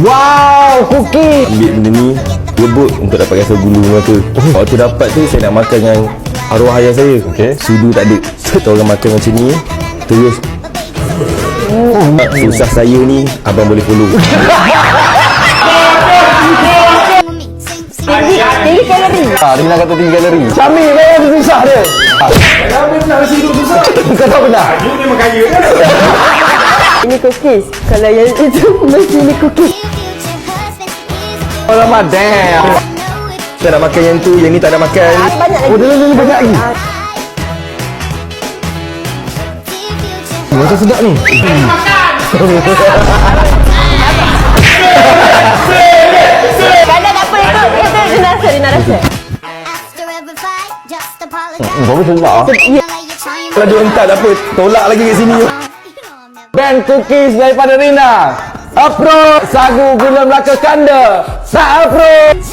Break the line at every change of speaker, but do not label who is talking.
Wow, cookie.
Ambil benda ni, rebut untuk dapat rasa bulu mata. Waktu dapat tu saya nak makan dengan arwah ayah saya.
Okey.
Sudu tak ada. Kita orang makan macam ni, terus. Susah saya ni, abang boleh follow.
Tinggi kalori.
Rina kata tinggi kalori.
Syamil memang susah dia.
Kenapa nak nasi hidup susah?
Kau tahu benar?
You memang kaya kan?
Ini cookies. Kalau yang itu mesti ini cookies.
Alamak, damn.
Kita nak makan yang tu, yang ni tak nak makan.
Banyak lagi.
Oh, dia banyak lagi. Macam sedap ni.
Kadang tak apa itu Rina rasa.
Baru sedap ah.
Kalau dia hentak tak apa, tolak lagi kat sini.
Band cookies daripada Rina. Approve. Sagu gula Melaka Kanda. Tak approve.